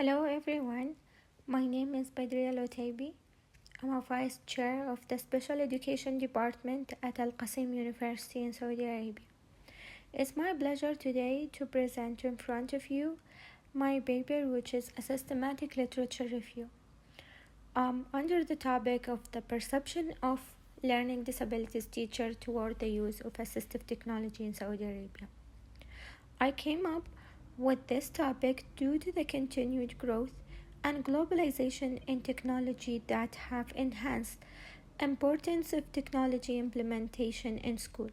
Hello everyone, my name is Badriah Alotaiby. I'm a Vice Chair of the Special Education Department at AlQassim University in Saudi Arabia. It's my pleasure today to present in front of you my paper, which is a systematic literature review under the topic of the perception of learning disabilities teacher toward the use of assistive technology in Saudi Arabia. I came up with this topic due to the continued growth and globalization in technology that have enhanced importance of technology implementation in school.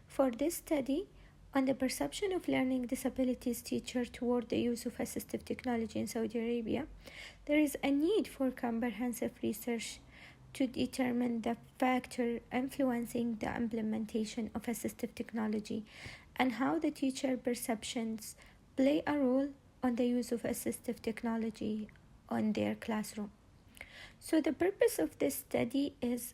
For this study on the perception of learning disabilities teacher toward the use of assistive technology in Saudi Arabia, there is a need for comprehensive research to determine the factor influencing the implementation of assistive technology and how the teacher perceptions play a role on the use of assistive technology on their classroom. So the purpose of this study is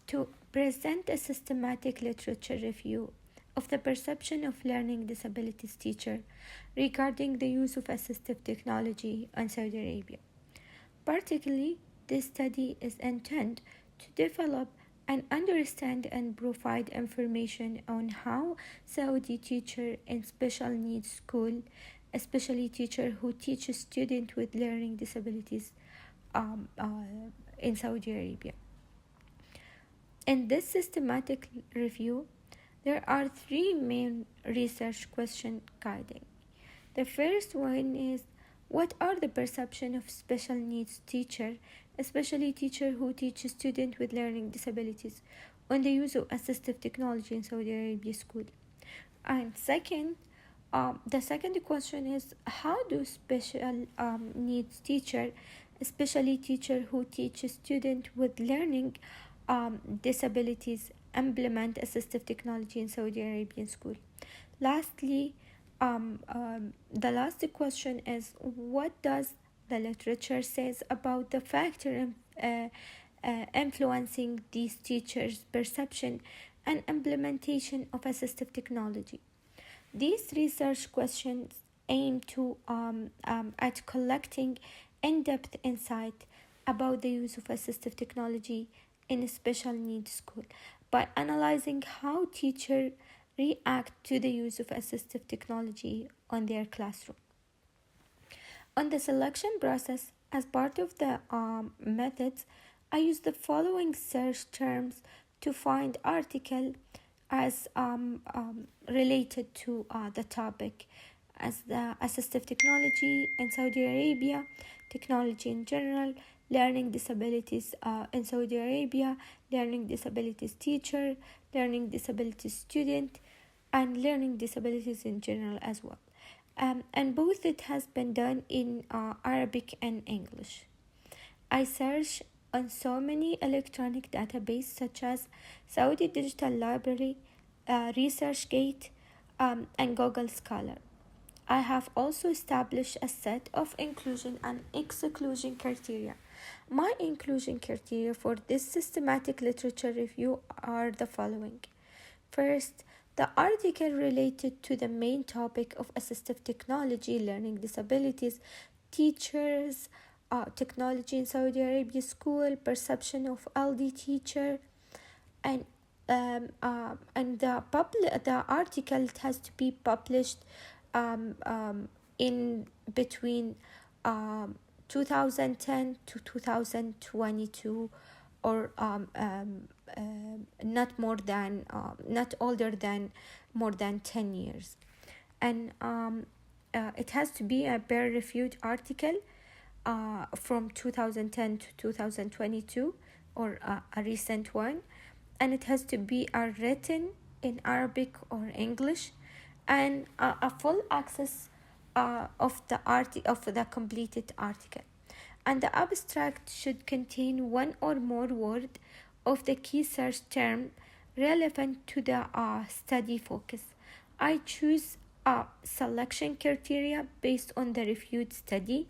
to present a systematic literature review of the perception of learning disabilities teacher regarding the use of assistive technology in Saudi Arabia. Particularly, this study is intended to develop and understand and provide information on how Saudi teacher in special needs school, especially teacher who teach students with learning disabilities in Saudi Arabia. In this systematic review, there are three main research questions guiding. The first one is, what are the perception of special needs teacher, especially teacher who teach students with learning disabilities, on the use of assistive technology in Saudi Arabia school? And second, the second question is, how do special needs teacher, especially teacher who teach students with learning disabilities, implement assistive technology in Saudi Arabian school? Lastly, the last question is, what does the literature says about the factor influencing these teachers' perception and implementation of assistive technology? These research questions aim to at collecting in-depth insight about the use of assistive technology in a special needs school by analyzing how teachers react to the use of assistive technology on their classroom. On the selection process, as part of the methods, I use the following search terms to find articles as related to the topic, as the assistive technology in Saudi Arabia, technology in general, learning disabilities in Saudi Arabia, learning disabilities teacher, learning disabilities student, and learning disabilities in general as well. And both it has been done in Arabic and English. I search on so many electronic databases such as Saudi Digital Library, ResearchGate, and Google Scholar. I have also established a set of inclusion and exclusion criteria. My inclusion criteria for this systematic literature review are the following. First, the article related to the main topic of assistive technology, learning disabilities, teachers, technology in Saudi Arabia school, perception of LD teacher, and the article has to be published in between 2010 to 2022, or not older than more than 10 years, and it has to be a peer-reviewed article from 2010 to 2022, or a recent one, and it has to be written in Arabic or English, and a full access of the completed article. And the abstract should contain one or more words of the key search term relevant to the study focus. I choose selection criteria based on the reviewed study.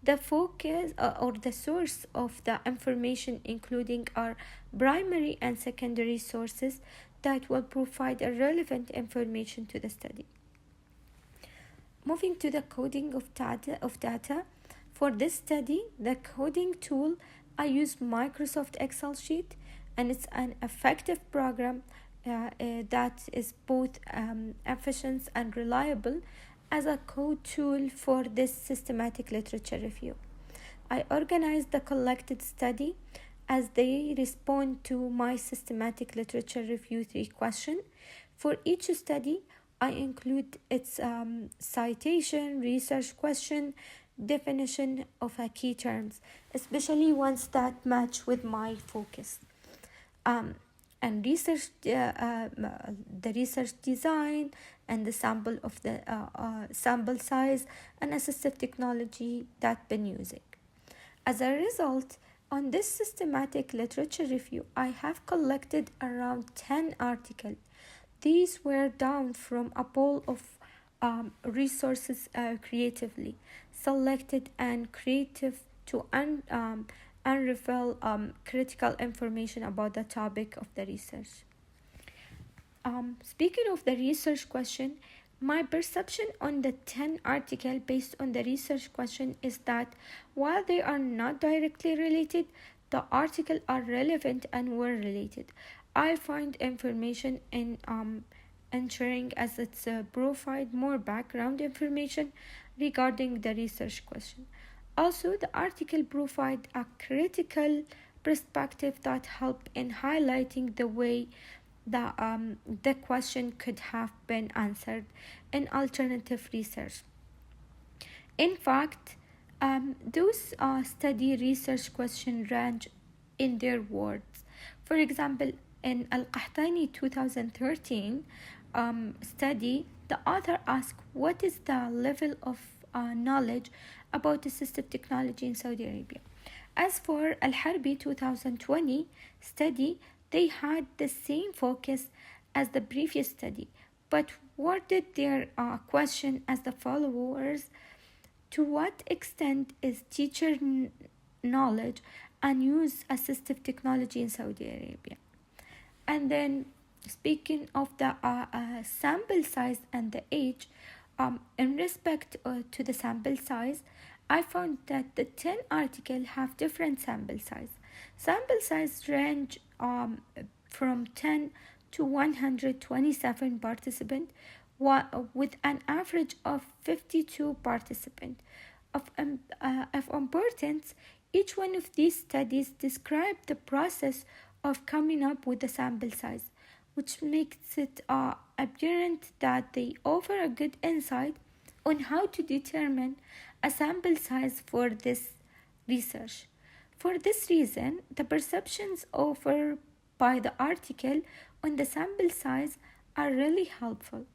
The focus or the source of the information including our primary and secondary sources that will provide a relevant information to the study. Moving to the coding of data. For this study, the coding tool I use Microsoft Excel sheet, and it's an effective program that is both efficient and reliable as a code tool for this systematic literature review. I organize the collected study as they respond to my systematic literature review 3 question. For each study, I include its citation, research question, definition of a key terms, especially ones that match with my focus. Um, and the research design and the sample of the sample size and assistive technology that been using. As a result, on this systematic literature review, I have collected around 10 articles. These were done from a pool of resources creatively selected and creative to unravel critical information about the topic of the research. Speaking of the research question, my perception on the 10 article based on the research question is that while they are not directly related, the article are relevant and were related. I find information in ensuring as it's provide more background information regarding the research question. Also, the article provide a critical perspective that help in highlighting the way the question could have been answered in alternative research. In fact, those study research question range in their words. For example, in Al-Qahtani 2013 study, the author asked what is the level of knowledge about assistive technology in Saudi Arabia. As for Al-Harbi 2020 study, they had the same focus as the previous study, but worded their question as the followers: to what extent is teacher knowledge and use assistive technology in Saudi Arabia? And then, speaking of the sample size and the age, in respect to the sample size, I found that the 10 articles have different sample size. Sample size range from 10 to 127 participants with an average of 52 participants. Of importance, each one of these studies described the process of coming up with the sample size, which makes it apparent that they offer a good insight on how to determine a sample size for this research. For this reason, the perceptions offered by the article on the sample size are really helpful.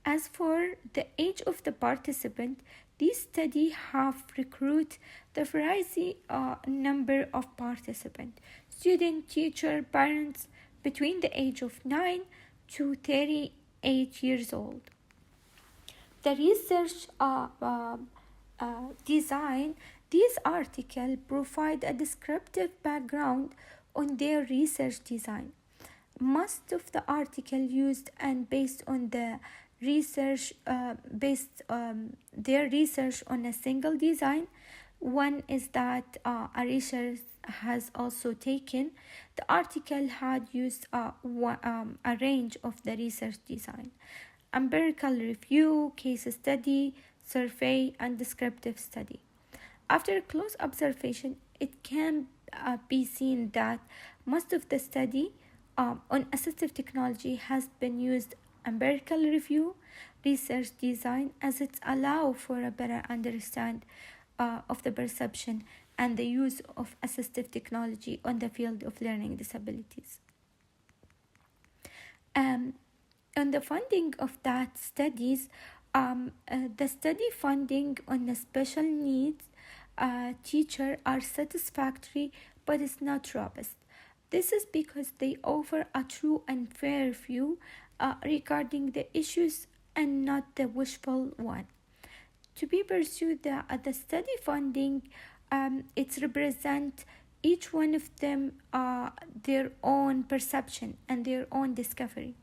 As for the age of the participant, these studies have recruited the variety number of participants, student, teacher, parents between the age of 9 to 38 years old. The research design, these articles provide a descriptive background on their research design. Most of the article used and based on the research their research on a single design. One is that a research has also taken. The article had used a range of the research design: empirical review, case study, survey, and descriptive study. After close observation, it can be seen that most of the study on assistive technology has been used empirical review, research design, as it allows for a better understand of the perception and the use of assistive technology on the field of learning disabilities. On the funding of that studies, the study funding on the special needs teacher are satisfactory, but it's not robust. This is because they offer a true and fair view regarding the issues and not the wishful one. To be pursued, the study funding, it represents each one of them their own perception and their own discovery.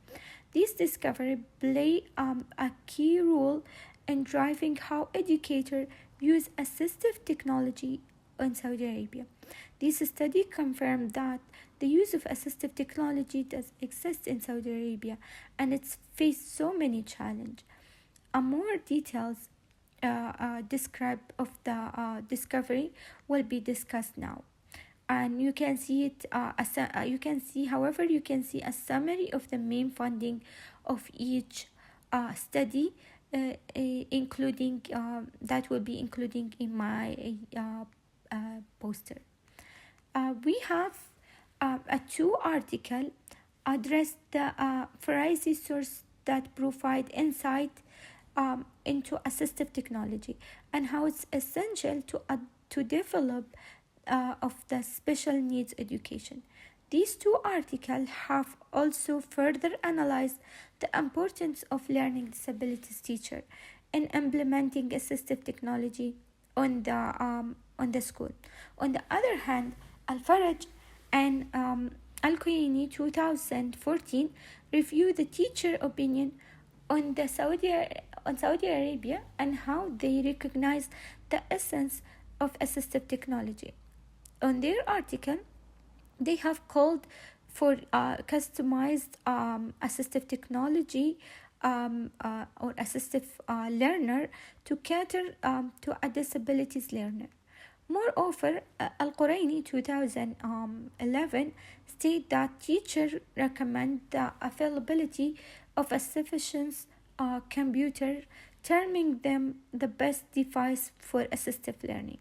These discovery play a key role in driving how educators use assistive technology in Saudi Arabia. This study confirmed that the use of assistive technology does exist in Saudi Arabia and it's faced so many challenges. A more details describe of the discovery will be discussed now, and you can see it you can see however you can see a summary of the main finding of each study, including that will be including in my poster. We have a two article address the variety source that provide insight into assistive technology and how it's essential to develop of the special needs education. These two articles have also further analyzed the importance of learning disabilities teacher in implementing assistive technology on the school. On the other hand, Al-Faraj and Al-Quaini 2014 reviewed the teacher opinion on Saudi Arabia and how they recognize the essence of assistive technology. On their article, they have called for customized assistive technology or assistive learner to cater to a disabilities learner. Moreover, Al-Quraini 2011 state that teachers recommend the availability of a sufficient computer, terming them the best device for assistive learning.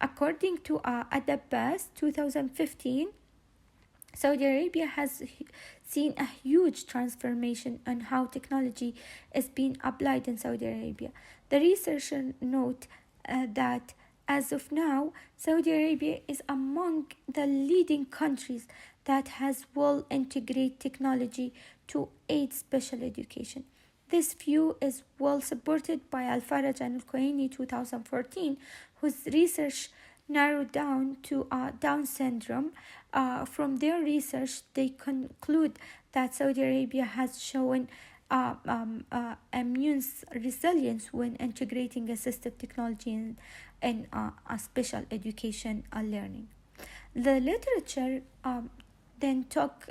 According to Adabas 2015, Saudi Arabia has seen a huge transformation on how technology is being applied in Saudi Arabia. The researchers note that as of now, Saudi Arabia is among the leading countries that has well integrated technology to aid special education. This view is well supported by Al-Faraj and Al-Quaini 2014, whose research narrowed down to Down syndrome. From their research, they conclude that Saudi Arabia has shown immune resilience when integrating assistive technology in a special education learning. The literature then took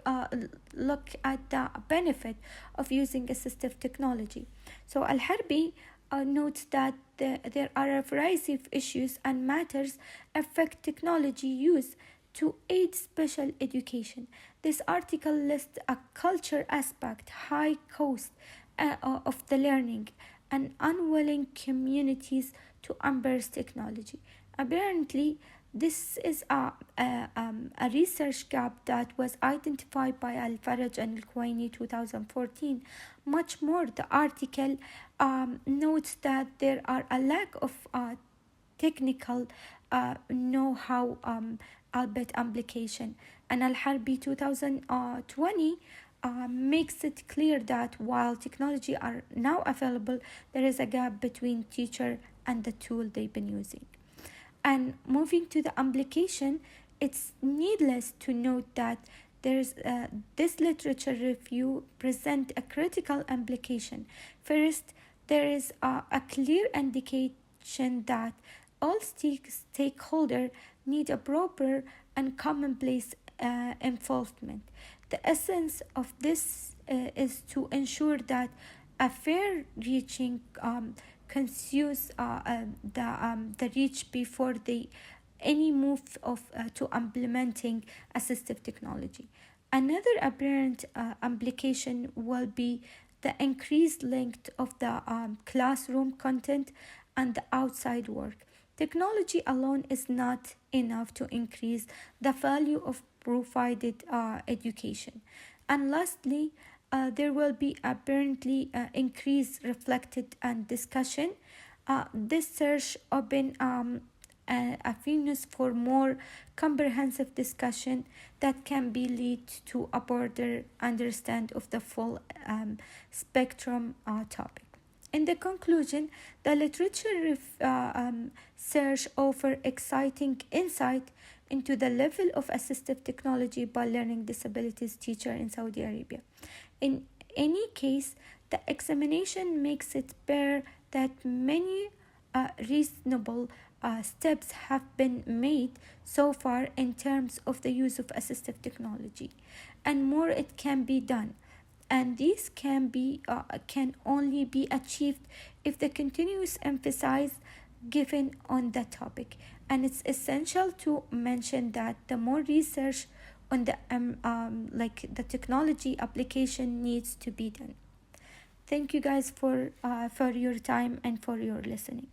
look at the benefit of using assistive technology. So Al-Harbi notes that there are a variety of issues and matters affect technology use to aid special education. This article lists a culture aspect, high cost of the learning, and unwilling communities to embrace technology. Apparently, this is a research gap that was identified by Al-Faraj and Al-Quaini 2014. Much more, the article notes that there are a lack of technical know-how albeit application. And Al-Harbi 2020 makes it clear that while technology are now available, there is a gap between teacher and the tool they've been using. And moving to the application, it's needless to note that this literature review present a critical implication. First, there is a clear indication that all stakeholders need a proper and commonplace involvement. The essence of this is to ensure that a fair reaching consumes the reach before any move to implementing assistive technology. Another apparent implication will be the increased length of the classroom content and the outside work. Technology alone is not enough to increase the value of provided education. And lastly, there will be apparently increased reflected and discussion. This search open avenues for more comprehensive discussion that can be lead to a broader understand of the full spectrum topic. In the conclusion, the literature search offer exciting insight into the level of assistive technology by learning disabilities teacher in Saudi Arabia. In any case, The examination makes it clear that many reasonable steps have been made so far in terms of the use of assistive technology, and more it can be done. And these can only be achieved if the continuous emphasis given on the topic. And it's essential to mention that the more research on the technology application needs to be done. Thank you guys for your time and for your listening.